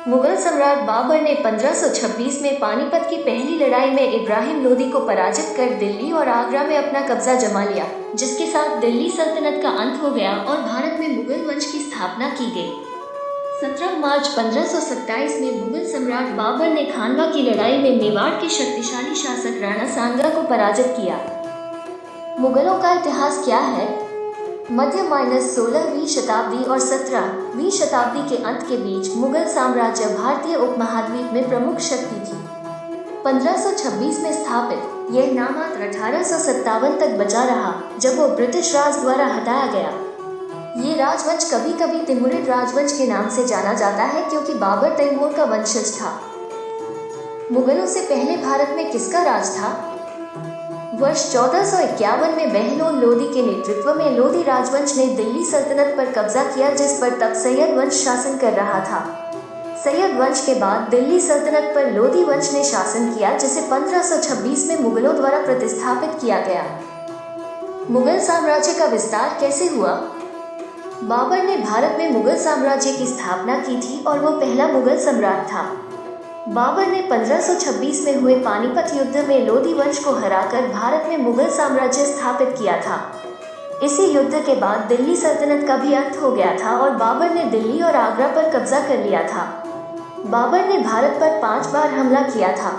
मुगल सम्राट बाबर ने 1526 में पानीपत की पहली लड़ाई में इब्राहिम लोदी को पराजित कर दिल्ली और आगरा में अपना कब्जा जमा लिया, जिसके साथ दिल्ली सल्तनत का अंत हो गया और भारत में मुगल वंश की स्थापना की गई। 17 मार्च 1527 में मुगल सम्राट बाबर ने खानवा की लड़ाई में मेवाड़ के शक्तिशाली शासक राणा सांगा को पराजित किया। मुगलों का इतिहास क्या है? मध्य -16वीं शताब्दी और 17वीं शताब्दी के अंत के बीच मुगल साम्राज्य भारतीय उपमहाद्वीप में प्रमुख शक्ति थी। 1526 में स्थापित यह नामात्र 1857 तक बचा रहा, जब वो ब्रिटिश राज द्वारा हटाया गया। ये राजवंश कभी कभी तिमुरिड राजवंश के नाम से जाना जाता है, क्योंकि बाबर तैमूर का वंशज था। मुगलों से पहले भारत में किसका राज था? वर्ष 1451 में बहलोल लोदी के नेतृत्व में लोदी राजवंश ने दिल्ली सल्तनत पर कब्जा किया, जिस पर तब सैयद वंश शासन कर रहा था। सैयद वंश के बाद दिल्ली सल्तनत पर लोदी वंश ने शासन किया, जिसे 1526 में मुगलों द्वारा प्रतिस्थापित किया गया। मुगल साम्राज्य का विस्तार कैसे हुआ? बाबर ने भारत में मुगल साम्राज्य की स्थापना की थी और वो पहला मुगल सम्राट था। बाबर ने 1526 में हुए पानीपत युद्ध में लोदी वंश को हराकर भारत में मुगल साम्राज्य स्थापित किया था। इसी युद्ध के बाद दिल्ली सल्तनत का भी अंत हो गया था और बाबर ने दिल्ली और आगरा पर कब्जा कर लिया था। बाबर ने भारत पर 5 बार हमला किया था।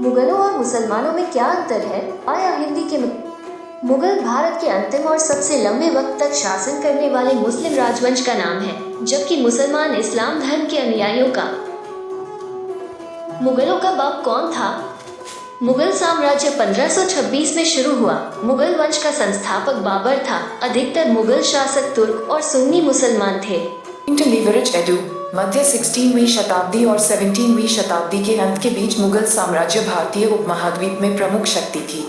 मुगलों और मुसलमानों में क्या अंतर है? आया हिंदी के मुगल भारत के अंतिम और सबसे लंबे वक्त तक शासन करने वाले मुस्लिम राजवंश का नाम है, जबकि मुसलमान इस्लाम धर्म के अनुयायियों का। मुगलों का बाप कौन था? मुगल साम्राज्य 1526 में शुरू हुआ। मुगल वंश का संस्थापक बाबर था। अधिकतर मुगल शासक तुर्क और सुन्नी मुसलमान थे। लीवरेज एडू मध्य 16वीं शताब्दी और 17वीं शताब्दी के अंत के बीच मुगल साम्राज्य भारतीय उपमहाद्वीप में प्रमुख शक्ति थी।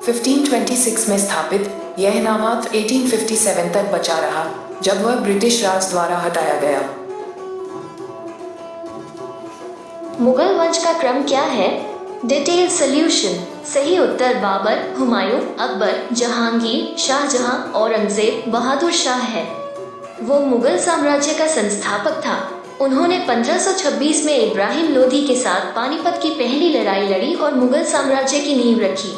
1526 में स्थापित यह नामात्र 1857 तक बचा रहा, जब वह ब्रिटिश राज द्वारा हटाया गया। मुगल वंश का क्रम क्या है? Detail solution. सही उत्तर बाबर, हुमायूं, अकबर, जहांगीर, शाहजहां, औरंगजेब, बहादुर शाह है। वो मुगल साम्राज्य का संस्थापक था। उन्होंने 1526 में इब्राहिम लोदी के साथ पानीपत की पहली लड़ाई लड़ी और मुगल साम्राज्य की नींव रखी।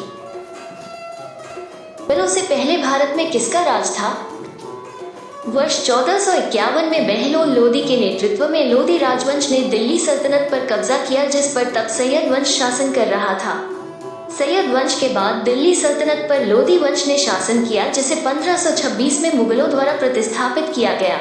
मुगलों से पहले भारत में किसका राज था? वर्ष 1451 में बहलोल लोदी के नेतृत्व में लोदी राजवंश ने दिल्ली सल्तनत पर कब्जा किया, जिस पर तब सैयद वंश शासन कर रहा था। सैयद वंश के बाद दिल्ली सल्तनत पर लोदी वंश ने शासन किया, जिसे 1526 में मुगलों द्वारा प्रतिस्थापित किया गया।